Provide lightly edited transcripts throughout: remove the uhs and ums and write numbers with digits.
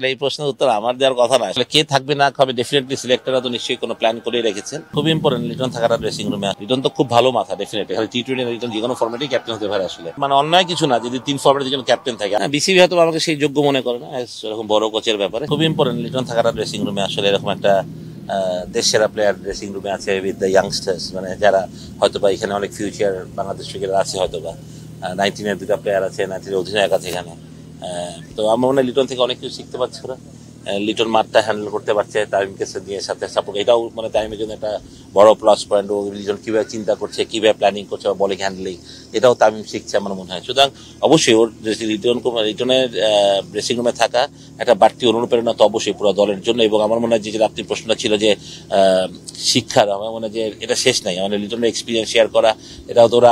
এই প্রশ্নের উত্তর আমার দেওয়ার কথা না। আসলে কে থাকবে না হবে ডেফিনেটলি সিলেক্টররা তো নিশ্চয়ই কোনো প্ল্যান করে রেখেছেন। খুব ইম্পর্টেন্ট লিটন থাকাটা ড্রেসিং রুমে। লিটন তো খুব ভালো মাথা ডেফিনেটলি। টি-20 লিটন যে কোনো ফর্মেটেই ক্যাপ্টেন হতে পারে আসলে। মানে অন্যায় কিছু না যদি 3 ফর্মেটে যেন ক্যাপ্টেন থাকে। বিসিবি হয়তো আমাকে সেই যোগ্য মনে করে না এরকম বড় কোচের ব্যাপারে। খুব ইম্পর্টেন্ট লিটন থাকাটা ড্রেসিং রুমে আসলে এরকম একটা দেশ সেরা প্লেয়ার ড্রেসিং রুমে আছে উইথ দ্য ইয়াংস্টার্স, মানে যারা হয়তোবা এখানে অনেক ফিউচার বাংলাদেশ ক্রিকেটার আছে, হয়তোবা 19-এর দুটা প্লেয়ার আছে, 19-এর অধিনায়ক আছে এখানে। তো আমার মনে হয় লিটন থেকে অনেক কিছু শিখতে পারছে ওরা। লিটন মাঠটা হ্যান্ডেল করতে পারছে তামিমকে দিয়ে সাথে সাপোর্ট, এটাও মানে তামিমের জন্য একটা বড় প্লাস পয়েন্ট। ও লিটন কিভাবে চিন্তা করছে, কিভাবে প্ল্যানিং করছে, বলিং হ্যান্ডলিং, এটাও তামিম শিখছে আমার মনে হয়। সুতরাং অবশ্যই ওর লিটনের ড্রেসিং রুমে থাকা একটা বাড়তি অনুপ্রেরণা তো অবশ্যই পুরো দলের জন্য। এবং আমার মনে হয় যে আপনি প্রশ্নটা ছিল যে শিক্ষার, আমার মনে হয় যে এটা শেষ নাই। আমাদের লিটনের এক্সপিরিয়েন্স শেয়ার করা, এটাও তো ওরা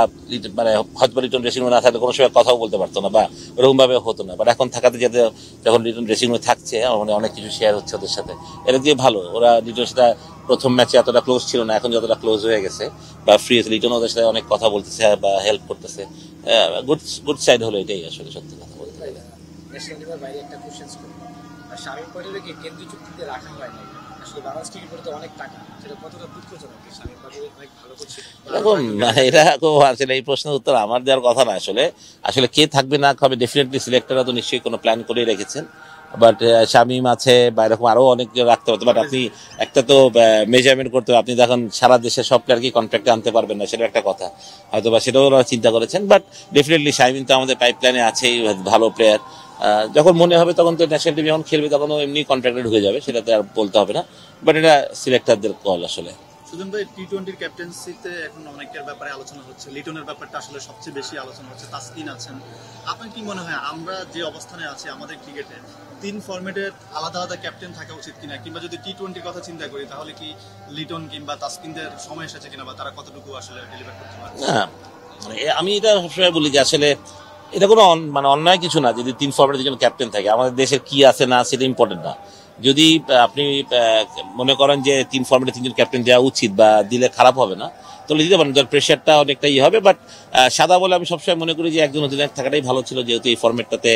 মানে হয়তো লিটন ড্রেসিং রুমে না থাকলে কোনো সময় কথাও বলতে পারতো না বা ওরকম ভাবে হতো না। বাট এখন থাকাতে যাতে যখন লিটন ড্রেসিং রুমে থাকছে আমার মনে অনেক কিছু শেয়ার হচ্ছে ওদের সাথে, এটা দিয়ে ভালো। ওরা লিটনের সাথে প্রথম ম্যাচে এতটা ক্লোজ ছিল না, এখন যতটা ক্লোজ হয়ে গেছে বা ফ্রি আছে, লিটন ওদের সাথে অনেক কথা বলতেছে বা হেল্প করতেছে। গুড সাইড হলো এটাই আসলে সত্যি কথা বলতে গেলে। এই প্রশ্নের উত্তর আমার দেওয়ার কথা না। আসলে কে থাকবে না হবে ডেফিনেটলি সিলেক্টররা তো নিশ্চয়ই কোনো প্ল্যান করে রেখেছেন। বাট শামিম আছে বা এরকম আরো অনেক রাখতে পারতো। বাট আপনি একটা তো মেজারমেন্ট করতে হবে। আপনি যখন সারা দেশের সব প্লেয়ারকে কন্ট্রাক্টে আনতে পারবেন না, সেটা একটা কথা হয়তো, বা সেটাও ওরা চিন্তা করেছেন। বাট ডেফিনেটলি শামিম তো আমাদের পাইপলাইনে আছেই, ভালো প্লেয়ার। যখন মনে হবে তখন তো ন্যাশনাল টিম যখন খেলবে তখন এমনি কন্ট্রাক্টে ঢুকে যাবে, সেটাতে আর বলতে হবে না। বাট এটা সিলেক্টরদের কল আসলে। সুজন ভাই, টি-20 ক্যাপ্টেন্সিতে এখন অনেকের ব্যাপারে আলোচনা হচ্ছে, লিটনের ব্যাপারটা আসলে সবচেয়ে বেশি আলোচনা হচ্ছে। তাসকিন আছেন, আপনার কি মনে হয় আমরা যে অবস্থানে আছি আমাদের ক্রিকেটে 3 ফরম্যাটের আলাদা আলাদা ক্যাপ্টেন থাকা উচিত কিনা, কিংবা যদি টি-20 কথা চিন্তা করি তাহলে কি লিটন কিংবা তাসকিনদের সময় এসেছে কিনা, বা তারা কতটুকু আসলে ডেলিভার করতে পারে? আমি এটা সবসময় বলি যে আসলে এটা কোনো মানে অন্যায় কিছু না যদি 3 ফরম্যাটের জন্য ক্যাপ্টেন থাকে। আমাদের দেশের কি আছে না সেটা ইম্পর্টেন্ট না। যদি আপনি মনে করেন যে 3 ফরম্যাটে 3 জন ক্যাপ্টেন দেওয়া উচিত বা দিলে খারাপ হবে না, তাহলে দিতে পারেন, যার প্রেশারটা অনেকটা হবে। বাট সাদা বলে আমি সবসময় মনে করি যে একজন অধিনায়ক থাকাটাই ভালো ছিল, যেহেতু এই ফরম্যাটটাতে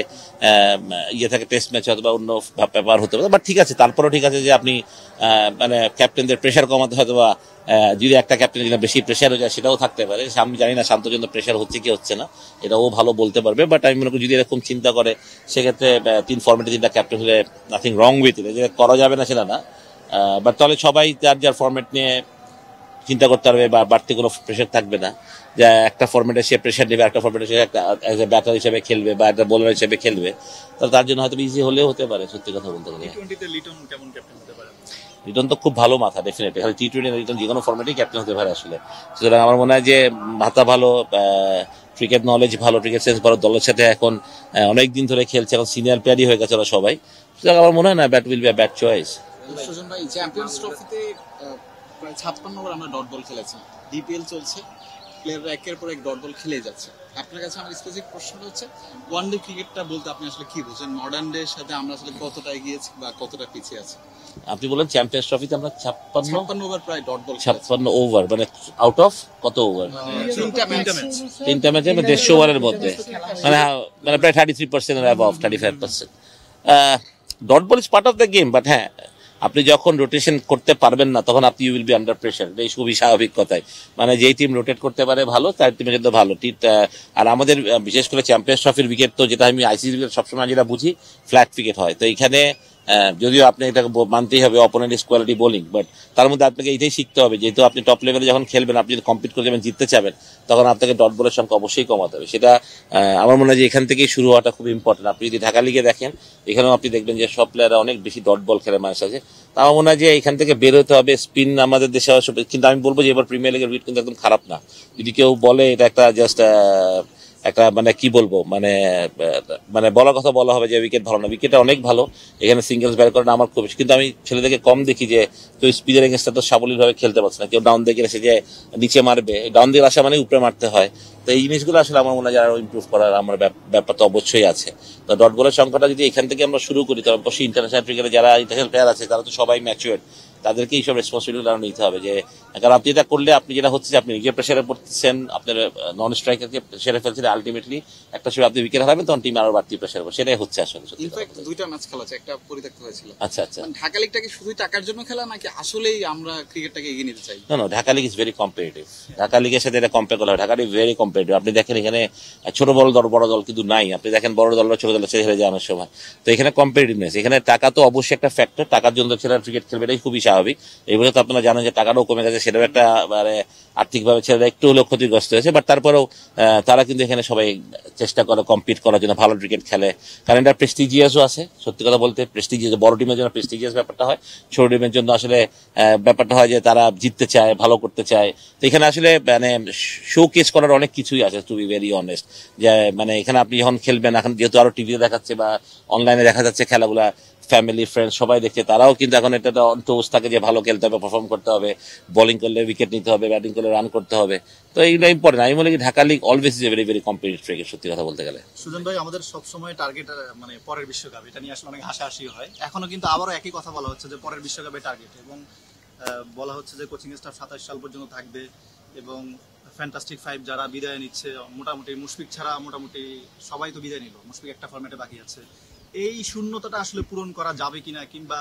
থাকে টেস্ট ম্যাচ অথবা অন্য ব্যাপার হতে পারে। বাট ঠিক আছে, তারপরেও ঠিক আছে যে আপনি মানে ক্যাপ্টেনদের প্রেশার কমাতে হয়তো বা যদি একটা ক্যাপ্টেন যেটা বেশি প্রেশার হয়ে যায় সেটাও থাকতে পারে। আমি জানি না শান্তর জন্য প্রেশার হচ্ছে কি হচ্ছে না, এটাও ভালো বলতে পারবে। বাট আমি মনে করি যদি এরকম চিন্তা করে সেক্ষেত্রে 3 ফরম্যাটে 3টা ক্যাপ্টেন হলে নাথিং রং উইথ ইট, যে করা যাবে না সেটা না। বাট তাহলে সবাই যার ফরম্যাট নিয়ে চিন্তা করতে পারবে বা বাড়তি কোনো প্রেশার থাকবে না যে একটা ফরম্যাটে সে প্রেশার নেবে, একটা ফরম্যাটে সে একটা অ্যাজ এ ব্যাটার হিসেবে খেলবে বা একটা বোলার হিসেবে খেলবে, তাহলে তার জন্য হয়তো ইজি হলেও হতে পারে। সত্যি কথা বলতে গেলে লিটন তো খুব ভালো মাথা ডেফিনেটলি। টি-20 লিটন যে কোনো ফরম্যাটেই ক্যাপ্টেন হতে পারে আসলে। সুতরাং আমার মনে হয় যে মাথা ভালো, ক্রিকেট নলেজ ভালো, ক্রিকেট সেন্স ভালো, দলের সাথে এখন অনেক দিন ধরে খেলছে, এখন সিনিয়র প্লেয়ারই হয়ে গেছে ওরা সবাই। সুতরাং আমার মনে হয় না bat will be a bad choice. Sujon ভাই, চ্যাম্পিয়ন্স ট্রফিতে প্রায় 56 ওভার আমরা ডট বল খেলেছি, ডিপিএল চলছে, প্লেয়াররা একের পর এক ডট বল খেলে যাচ্ছে। আপনার কাছে আমার স্পেসিফিক প্রশ্নটা হচ্ছে, ওয়ান ডে ক্রিকেটটা বলতে আপনি আসলে কি বুঝেন? মডার্ন ডে সাথে আমরা আসলে কতটা এগিয়েছি বা কতটা পিছিয়ে আছি? আপনি বলেন চ্যাম্পিয়ন্স ট্রফিতে আমরা 56 ওভার প্রায় ডট বল, 56 ওভার, মানে আউট অফ কত ওভার? 3টা ম্যাচে 150 ওভারের মধ্যে, মানে প্রায় 33% above 35%। Dot ball is part of the game. But হ্যাঁ, আপনি যখন রোটেশন করতে পারবেন না তখন আপনি you will be under pressure, এই খুবই স্বাভাবিক কথাই। মানে যেই টিম রোটেট করতে পারে ভালো, তার টিমের জন্য ভালো। আর আমাদের বিশেষ করে চ্যাম্পিয়ন্স ট্রফির উইকেট তো, যেটা আমি আইসিসি সবসময় যেটা বুঝি, ফ্ল্যাট উইকেট হয়। তো এইখানে যদিও আপনি এটাকে মানতেই হবে opponent is quality bowling, but তার মধ্যে আপনাকে এইটাই শিখতে হবে, যেহেতু আপনি টপ লেভেলে যখন খেলবেন, আপনি যদি কম্পিট করে যাবেন, জিততে চাবেন, তখন আপনাকে ডট বলের সংখ্যা অবশ্যই কমাতে হবে। সেটা আমার মনে হয় যে এখান থেকেই শুরু হওয়াটা খুব ইম্পর্টেন্ট। আপনি যদি ঢাকা লিগে দেখেন, এখানেও আপনি দেখবেন যে সব প্লেয়াররা অনেক বেশি ডট বল খেলে মানুষ আছে। তা আমার মনে হয় যে এখান থেকে বের হতে হবে। স্পিন আমাদের দেশে, কিন্তু আমি বলবো যে এবার প্রিমিয়ার লিগের উইকেট কিন্তু একদম খারাপ না। যদি কেউ বলে এটা একটা জাস্ট একটা মানে কি বলবো, মানে বলার কথা বলা হবে যে উইকেট ভালো না, উইকেটটা অনেক ভালো। এখানে সিঙ্গেলস বের করে না আমার খুব, কিন্তু আমি ছেলেদেরকে কম দেখি যে কেউ স্পিডের এগেন্স্টে তো সাবলীল ভাবে খেলতে পারছে না, কেউ ডাউন দিকে এসে যে নিচে মারবে, ডাউন দিকে আসা মানে উপরে মারতে হয়। তো এই জিনিসগুলো আসলে আমার মনে হয় আরো ইমপ্রুভ করার আমার ব্যাপার তো অবশ্যই আছে। তো ডট বলের সংখ্যাটা যদি এখান থেকে আমরা শুরু করি, তাহলে অবশ্যই ইন্টারন্যাশনাল ক্রিকেটে যারা ইন্টারন্যাশনাল প্লেয়ার আছে তারা তো সবাই ম্যাচুয়ার, তাদেরকে এইসব রেসপন্সিবিলিটি নিতে হবে যে কারণ আপনি এটা করলে আপনি যেটা হচ্ছে যে আপনি নিজে প্রেশারে পড়তেছেন, আপনার নন স্ট্রাইকারকে প্রেশারে ফেলছেন, আলটিমেটলি একটা সময় আপনি উইকেট হারাবেন, তখন টিম আরো বাড়তি প্রেশার হবে, সেটাই হচ্ছে আসলে। ইনফ্যাক্ট দুইটা ম্যাচ খেলা আছে, একটা পরিত্যক্ত হয়েছিল। আচ্ছা আচ্ছা। ঢাকা লিগটাকে শুধুই টাকার জন্য খেলা নাকি আসলেই আমরা ক্রিকেটটাকে এগিয়ে নিতে চাই? না, Dhaka league is very competitive. Dhaka লিগের সাথে এটা কম্পেয়ার করা হয়, ঢাকা লিগ ভেরি কম্পিটিটিভ। আপনি দেখেন এখানে ছোট বড় দল বড় দল কিন্তু নাই। আপনি দেখেন বড় দলরা ছোট দল ছেড়ে হেরে যায় অনেক সময়। তো এখানে কম্পিটিটিভনেস, এখানে টাকা তো অবশ্যই একটা ফ্যাক্টর। টাকার জন্য ছেলেরা ক্রিকেট খেলবে, এটাই খুবই স্বাভাবিক। এই বছর তো আপনারা জানেন যে টাকাটাও কমে গেছে, সেটাও একটা মানে আর্থিকভাবে ছেলেরা একটু হলেও ক্ষতিগ্রস্ত হয়েছে। বাট তারপরেও তারা কিন্তু এখানে সবাই চেষ্টা করে কম্পিট করার জন্য, ভালো ক্রিকেট খেলে। কারণ এটা প্রেস্টিজিয়াসও আছে, সত্যি কথা বলতে প্রেস্টিজিয়াস। বড় টিমের জন্য প্রেস্টিজিয়াস ব্যাপারটা হয়, ছোট টিমের জন্য আসলে ব্যাপারটা হয় যে তারা জিততে চায়, ভালো করতে চায়। তো এখানে আসলে মানে শোকেস করার অনেক কিছুই আছে, টু বি ভেরি অনেস্ট। যে মানে এখানে আপনি যখন খেলবেন, এখন যেহেতু আরো টিভিতে দেখাচ্ছে বা অনলাইনে দেখা যাচ্ছে খেলাগুলা, ফ্যামিলি ফ্রেন্ডস সবাই দেখছে, তারাও কিন্তু এখন এটা অন্তোষ থাকে যে ভালো খেলতে হবে, পারফর্ম করতে হবে, বোলিং করলে উইকেট নিতে হবে, ব্যাটিং করলে রান করতে হবে। তো এইগুলো ইম্পর্টেন্ট। আমি মনে করি Dhaka league always is a very very competitive cricket, সত্যি কথা বলতে গেলে। সুজন ভাই, আমাদের সবসময় টার্গেট মানে পরের বিশ্বকাপ, এটা নিয়ে আসলে অনেক হাসাহাসি হয়। এখনো কিন্তু আবারও একই কথা বলা হচ্ছে যে পরের বিশ্বকাপে টার্গেট, এবং বলা হচ্ছে যে কোচিং স্টাফ 27 সাল পর্যন্ত থাকবে, এবং ফ্যান্টাস্টিক ফাইভ যারা বিদায় নিচ্ছে, মোটামুটি মুশফিক ছাড়া মোটামুটি সবাই তো বিদায় নিল, মুশফিক একটা ফরম্যাটে বাকি আছে। এই শূন্যতাটা আসলে পূরণ করা যাবে কিনা, কিংবা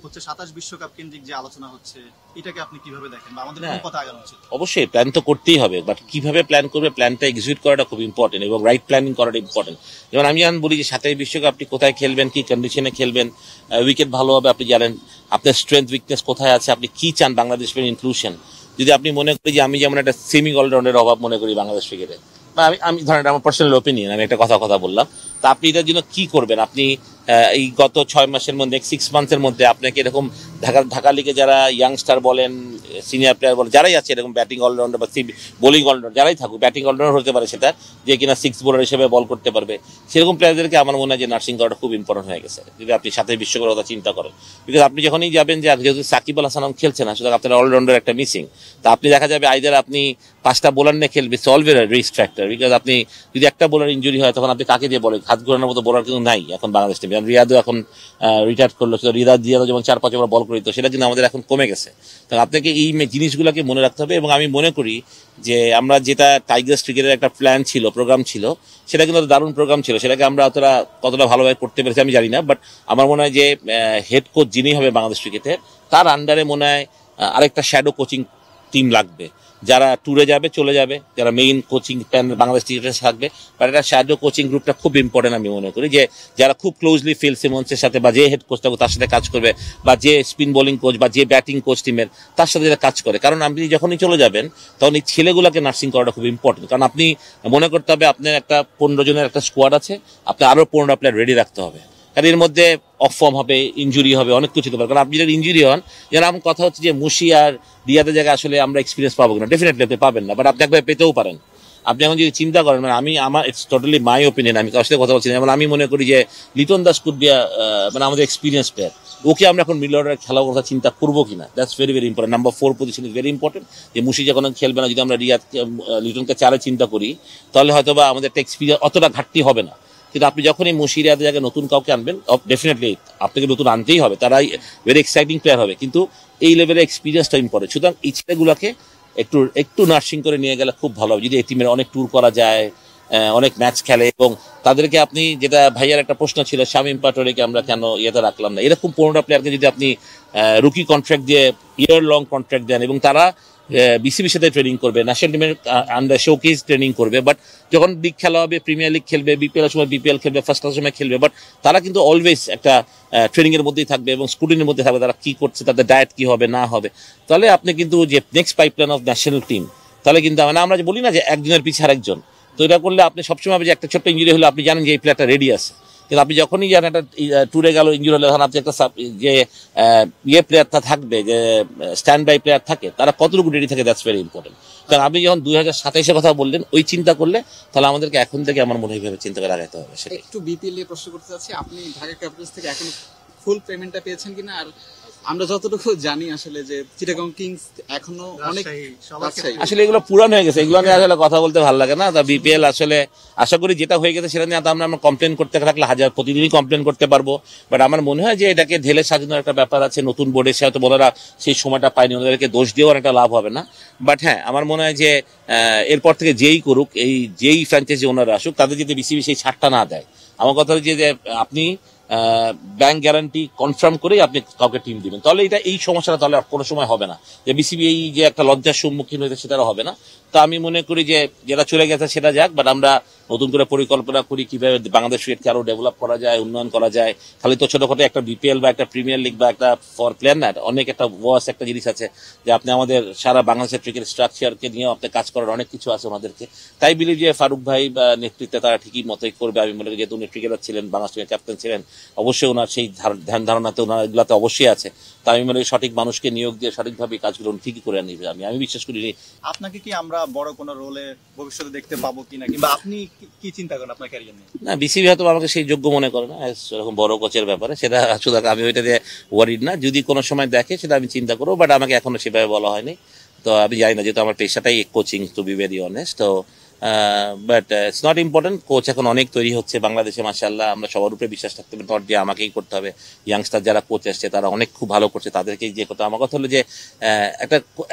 হচ্ছে 27 বিশ্বকাপ কেন্দ্রিক যে আলোচনা হচ্ছে, এটাকে আপনি কিভাবে দেখেন, বা আমাদের কোন পথে আগানো উচিত? অবশ্যই প্ল্যান তো করতেই হবে, বাট কিভাবে প্ল্যান করবে, প্ল্যানটা এক্সিকিউট করাটা খুব ইম্পর্টেন্ট, এবং রাইট প্ল্যানিং করাটা ইম্পর্টেন্ট। যেমন আমি যখন বলি যে 27 বিশ্বকাপ আপনি কোথায় খেলবেন, কি কন্ডিশনে খেলবেন, উইকেট ভালো হবে আপনি জানেন, আপনার স্ট্রেংথ উইকনেস কোথায় আছে, আপনি কি চান বাংলাদেশ ইনক্লুশন। যদি আপনি মনে করি যে আমি যেমন একটা সেমি অলরাউন্ডারের অভাব মনে করি বাংলাদেশ ক্রিকেটে, বা আমি ধরেন আমার পার্সোনাল ওপিনিয়ন, আমি একটা কথা বললাম, তা আপনি এটার জন্য কি করবেন? আপনি এই গত 6 মাসের মধ্যে, 6 মান্থের মধ্যে আপনাকে এরকম ঢাকা লিগে যারা ইয়াংস্টার বলেন, সিনিয়র প্লেয়ার বলেন, যারাই আছে এরকম ব্যাটিং অলরাউন্ডার বা বোলিং অলরাউন্ডার যারাই থাকুক, ব্যাটিং অলরাউন্ডার হতে পারে সেটা, যে কিনা 6 বোলার হিসেবে বল করতে পারবে, সেরকম প্লেয়ারদেরকে আমার মনে হয় যে নার্সিং করাটা খুব ইম্পর্টেন্ট হয়ে গেছে, যদি আপনি সাথে বিশ্বকাপের কথা চিন্তা করেন। বিকজ আপনি যখনই যাবেন, যে যেহেতু সাকিব আল হাসান খেলছে না, সুতরাং আপনার অলরাউন্ডার একটা মিসিং। তা আপনি দেখা যাবে আইদার আপনি 5টা বোলার নিয়ে খেলবে, সলভ এর রিস্ক ফ্যাক্টর। বিকজ আপনি যদি একটা বোলার ইনজুরি হয়, তখন আপনি কাকে দিয়ে বলেন? হাত ঘোরানোর মতো বোলার কিন্তু নাই এখন বাংলাদেশ টিমে। রিয়াদও এখন রিটায়ার করলো, রিয়াদ যেমন 4-5 ওভার বল করিত, সেটা কিন্তু আমাদের এখন কমে গেছে। তখন আপনাকে এই জিনিসগুলোকে মনে রাখতে হবে। এবং আমি মনে করি যে আমরা যেটা টাইগার্স ক্রিকেটের একটা প্ল্যান ছিল, প্রোগ্রাম ছিল, সেটা কিন্তু দারুণ প্রোগ্রাম ছিল। সেটাকে আমরা কতটা ভালোভাবে করতে পেরেছি আমি জানি না, বাট আমার মনে হয় যে হেড কোচ যিনি হবে বাংলাদেশ ক্রিকেটে, তার আন্ডারে মনে হয় আরেকটা শ্যাডো কোচিং টিম লাগবে, যারা ট্যুরে যাবে, চলে যাবে, যারা মেইন কোচিং বাংলাদেশ ক্রিকেটে থাকবে। বাট এটা শ্যাডো কোচিং গ্রুপটা খুব ইম্পর্টেন্ট আমি মনে করি, যে যারা খুব ক্লোজলি ফিল সিমন্সের সাথে, বা যে হেড কোচ থাকবে তার সাথে কাজ করবে, বা যে স্পিন বোলিং কোচ বা যে ব্যাটিং কোচ টিমের, তার সাথে যারা কাজ করে। কারণ আপনি যখনই চলে যাবেন, তখন এই ছেলেগুলোকে নার্সিং করাটা খুব ইম্পর্টেন্ট। কারণ আপনি মনে করতে হবে আপনার একটা 15 জনের একটা স্কোয়াড আছে, আপনি আরো 15টা প্লেয়ার রেডি রাখতে হবে। কারণ এর মধ্যে অফ ফর্ম হবে, ইঞ্জুরি হবে, অনেক কিছু হতে পারে। কারণ আপনি যদি ইঞ্জুরি হন, যেন আমার কথা হচ্ছে যে মুশি আর রিয়াদের জায়গায় আসলে আমরা এক্সপিরিয়েন্স পাবো কিনা, ডেফিনেটলি আপনি পাবেন না, বাট আপনি একবার পেতেও পারেন। আপনি এখন যদি চিন্তা করেন, মানে আমার ইটস টোটালি মাই ওপিনিয়ন, আমি কারোর সাথে কথা বলছি না, যেমন আমি মনে করি যে লিটন দাস কুড বি মানে আমাদের এক্সপিরিয়েন্স প্লেয়ার, ওকে আমরা এখন মিডল অর্ডার খেলার কথা চিন্তা করবো কিনা, that's very very important. Number 4 position is very important. যে মুশি যখন খেলবে না, যদি আমরা লিটনকে 4-এ চিন্তা করি, তাহলে হয়তো বা আমাদের একটা এক্সপিরিয়েন্স অতটা ঘাটতি হবে না। কিন্তু আপনি যখনই মুশিরিয়াদের জায়গায় নতুন কাউকে আনবেন, ডেফিনেটলি আপনাকে নতুন আনতেই হবে, তারাই ভেরি এক্সাইটিং প্লেয়ার হবে, কিন্তু এই লেভেলের এক্সপিরিয়েন্সটা ইম্পর্টেন্ট। সুতরাং এই ছেলেগুলোকে একটু নার্সিং করে নিয়ে গেলে খুব ভালো হবে। যদি এই টিমের অনেক ট্যুর করা যায়, অনেক ম্যাচ খেলে, এবং তাদেরকে আপনি, যেটা ভাইয়ার একটা প্রশ্ন ছিল, শামীম পাটোয়ারিকে আমরা কেন ইয়েতে রাখলাম না, এরকম 15টা প্লেয়ারকে যদি আপনি রুকি কন্ট্রাক্ট দিয়ে ইয়ার লং কন্ট্রাক্ট দেন, এবং তারা বিসিবির সাথে ট্রেনিং করবে, ন্যাশনাল টিমের আন্ডার শোকেস ট্রেনিং করবে, বাট যখন লিগ খেলা হবে, প্রিমিয়ার লিগ খেলবে, বিপিএল সময় বিপিএল খেলবে, ফার্স্ট ক্লাসের সময় খেলবে, বাট তারা কিন্তু অলওয়েজ একটা ট্রেনিং এর মধ্যেই থাকবে, এবং স্কুটিনের মধ্যে থাকবে, তারা কি করছে, তাদের ডায়েট কি হবে না হবে। তাহলে আপনি কিন্তু যে next pipeline of national team, তাহলে কিন্তু মানে আমরা যে বলি না যে একজনের পিছিয়ে আরেকজন, তো এটা করলে আপনি সবসময় যে একটা ছোট্ট ইঞ্জুরি হলে আপনি জানেন যে এই প্লেয়ারটা রেডি আছে। কিন্তু আপনি যখনই জানেন একটা ট্যুরে গেল, ইঞ্জুরি হলে, তখন আপনি একটা যে প্লেয়ারটা থাকবে, যে স্ট্যান্ড বাই প্লেয়ার থাকে, তারা কতটুকু রেডি থাকে, দ্যাটস ভেরি ইম্পর্টেন্ট। কারণ আপনি যখন 2027-এর কথা বললেন, ওই চিন্তা করলে, তাহলে আমাদেরকে এখন থেকে আমার মনে হয় চিন্তা করে আগাইতে হবে। সেটা একটু বিপিএল নিয়ে প্রশ্ন করতে চাচ্ছি, আপনি ঢাকা ক্যাপিটালস থেকে এখন ফুল পেমেন্টটা পেয়েছেন কিনা, আর আমরা যতটুকু জানি আসলে যে চিটাগং কিংস এখনো অনেক রাজশাহী, সবার রাজশাহী। ক্ষেত্রে। আসলে এগুলো পুরান হয়ে গেছে, এগুলো নিয়ে আসলে কথা বলতে ভালো লাগে না। তা বিপিএল আসলে আশা করি যেটা হয়ে গেছে সেটা নিয়ে তো আমরা কমপ্লেন করতে থাকলে প্রতিদিনই কমপ্লেন করতে পারবো, বাট আমার মনে হয় যে এটাকে ঢেলে সাজানোর একটা ব্যাপার আছে। নতুন বোর্ডের সাথে বোলাররা সেই সময়টা পায়নি, ওদেরকে দোষ দিয়েও একটা লাভ হবে না। বাট হ্যাঁ, আমার মনে হয় যে এরপর থেকে যেই করুক, যেই ফ্র্যাঞ্চাইজি ওনারা আসুক, তাদের যদি বিসিবি সেই ছাড়টা না দেয়, আমার কথা হচ্ছে যে আপনি ব্যাংক গ্যারান্টি কনফার্ম করেই আপনি কাউকে টিম দিবেন, তাহলে এই সমস্যাটা তাহলে আর কোনো সময় হবে না। যে বিসিবি এই যে একটা লজ্জার সম্মুখীন হয়েছে সেটারও হবে না। তো আমি মনে করি যে যেটা চলে গেছে সেটা যাক, বাট আমরা নতুন করে পরিকল্পনা করি কিভাবে বাংলাদেশ ক্রিকেটকে আরো ডেভেলপ করা যায়, উন্নয়ন করা যায়। খালি তো ছোটখাটো একটা বিপিএল বা একটা প্রিমিয়ার লিগ বা একটা ফর প্লেয়ার না, অনেক একটা ওয়াস একটা জিনিস আছে যে আপনি আমাদের সারা বাংলাদেশের ক্রিকেট স্ট্রাকচারকে নিয়েও আপনি কাজ করার অনেক কিছু আছে ওনাদেরকে। তাই বিলিভ যে ফারুক ভাই বা নেতৃত্বে তারা ঠিকই মতোই করবে। আমি মনে করি যেহেতু উনি ক্রিকেটার ছিলেন, বাংলাদেশ টিমের ক্যাপ্টেন ছিলেন, অবশ্যই ওনার সেই ধ্যান ধারণাতে ওনার এগুলাতে অবশ্যই আছে। তা আমি মনে করি সঠিক মানুষকে নিয়োগ দিয়ে সঠিকভাবে এই কাজগুলো উনি ঠিকই করে নিবে। আমি বিশ্বাস করি যে আপনাকে কি আমরা বড় কোনো রোলে ভবিষ্যতে দেখতে পাবো কিনা, কিংবা আপনি কি চিন্তা করেন আপনার ক্যারিয়ার নিয়ে? না, বিসিবি হয়তো আমাকে সেই যোগ্য মনে করে না এরকম বড় কোচের ব্যাপারে, সেটা শুধু আমি ওইটাতে ওয়ারিড না। যদি কোনো সময় দেখে সেটা আমি চিন্তা করবো, বাট আমাকে এখনো সেভাবে বলা হয়নি। তো আমি জানি না, যেহেতু আমার পেশাটাই coaching, to be very honest. তো but it's not important. Coach এখন অনেক তৈরি হচ্ছে বাংলাদেশে, মাশাআল্লাহ। আমরা সবার উপরে বিশ্বাস থাকতে হবে, নট যে আমাকেই করতে হবে। ইয়াংস্টার যারা কোচ আসছে তারা অনেক খুব ভালো করছে, তাদেরকেই যে কথা। আমার কথা হলো যে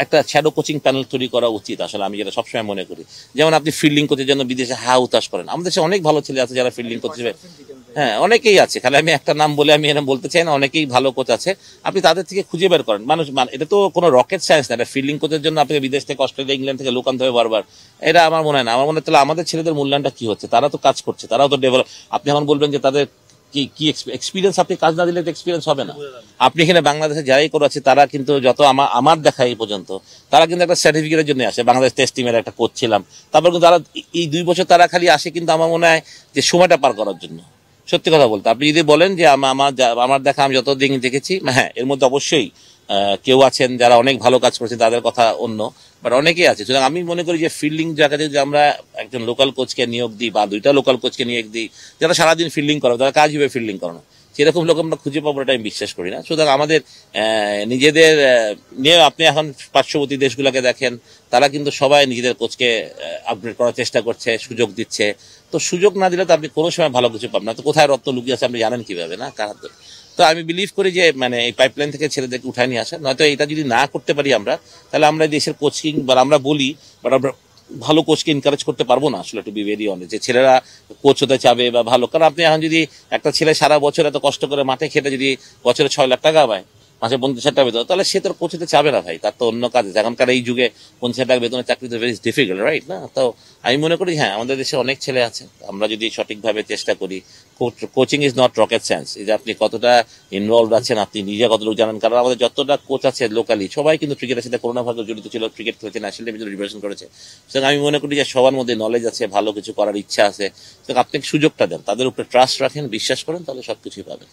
একটা শ্যাডো কোচিং প্যানেল তৈরি করা উচিত আসলে, আমি যেটা সবসময় মনে করি। যেমন আপনি ফিল্ডিং কোচের জন্য বিদেশে উতাস করেন, আমাদের দেশে অনেক ভালো ছেলে আছে যারা ফিল্ডিং কোচ হিসেবে, হ্যাঁ অনেকেই আছে। খালি আমি একটা নাম বলে আমি এরকম বলতে চাই না, অনেকেই ভালো কোচ আছে। আপনি তাদের থেকে খুঁজে বের করেন। এটা তো কোনো রকেট সায়েন্স না। এটা ফিল্ডিং কোচের জন্য আপনাকে বিদেশ থেকে, অস্ট্রেলিয়া, ইংল্যান্ড থেকে লোক আনতে হবে বারবার। এটা আমার মনে হয় না। আমার মনে হয় তাহলে আমাদের ছেলেদের মূল্যায়নটা কি হচ্ছে? তারা তো কাজ করছে, তারাও তো ডেভেলপ। আপনি এখন বলবেন যে তাদের কি এক্সপিরিয়েন্স, আপনি কাজ না দিলে তো এক্সপিরিয়েন্স হবে না। আপনি এখানে বাংলাদেশে যারাই করেছে তারা কিন্তু যত আমার দেখা এই পর্যন্ত, তারা কিন্তু একটা সার্টিফিকেটের জন্য আসে। বাংলাদেশ টেস্ট টিমের একটা কোচ ছিলাম, তারপর কিন্তু তারা এই 2 বছর তারা খালি আসে কিন্তু আমার মনে হয় যে সময়টা পার করার জন্য। সত্যি কথা বলতে, আপনি যদি বলেন যে আমার দেখা আমি যত দিন দেখেছি, হ্যাঁ এর মধ্যে অবশ্যই কেউ আছেন যারা অনেক ভালো কাজ করেছেন, তাদের কথা অন্য, বাট অনেকেই আছে। সুতরাং আমি মনে করি যে ফিল্ডিং জায়গাতে যদি আমরা একজন লোকাল কোচকে নিয়োগ দিই বা 2টা লোকাল কোচকে নিয়োগ দিই যারা সারাদিন ফিল্ডিং করে, তারা কাজ হবে ফিল্ডিং করানো, সেরকম লোক আমরা খুঁজে পাবো এটা আমি বিশ্বাস করি না। সুতরাং আমাদের নিজেদের নিয়ে আপনি এখন পার্শ্ববর্তী দেশগুলোকে দেখেন, তারা কিন্তু সবাই নিজেদের কোচকে আপগ্রেড করার চেষ্টা করছে, সুযোগ দিচ্ছে। তো সুযোগ না দিলে তো আপনি কোনো সময় ভালো কিছু পাবেন না। তো কোথায় রত্ন লুকিয়ে আছে আপনি জানেন কিভাবে? না কার হাতে? তো আমি বিলিভ করি যে এই পাইপলাইন থেকে ছেলেদেরকে উঠায় নিয়ে আসা, নয়তো এটা যদি না করতে পারি আমরা, তাহলে আমরা দেশের কোচিং বা আমরা বলি, বাট আমরা ভালো কোচকে এনকারেজ করতে পারবো না আসলে, টু বি ভেরি অনেস্ট। যে ছেলেরা কোচ হতে চাবে বা ভালো, কারণ আপনি এখন যদি একটা ছেলে সারা বছর এত কষ্ট করে মাঠে খেটে যদি বছরে 6 লাখ টাকা পায়, মাসে 50,000 টাকা বেতন, তাহলে সে তো কোচ হতে চাবে না ভাই। তার তো অন্য কাজ আছে। এখনকার এই যুগে 50,000 টাকা বেতনের চাকরি তো ভেরি ডিফিকাল্ট, রাইট? না, তো আমি মনে করি হ্যাঁ আমাদের দেশে অনেক ছেলে আছে, আমরা যদি সঠিকভাবে চেষ্টা করি। Coaching is not rocket science. এই যে আপনি কতটা ইনভলভ আছেন, আপনি নিজে কতটুকু জানেন, কারণ আমাদের যতটা কোচ আছে লোকালি সবাই কিন্তু ক্রিকেটের সাথে করোনা ভাবে জড়িত ছিল, ক্রিকেট খেলেছে, ন্যাশনাল লেভেলে রিপ্রেজেন্ট করেছে। সুতরাং আমি মনে করি যে সবার মধ্যে নলেজ আছে, ভালো কিছু করার ইচ্ছা আছে। সুতরাং আপনি সুযোগটা দেন, তাদের উপরে ট্রাস্ট রাখেন, বিশ্বাস করেন, তাহলে সবকিছুই পাবেন।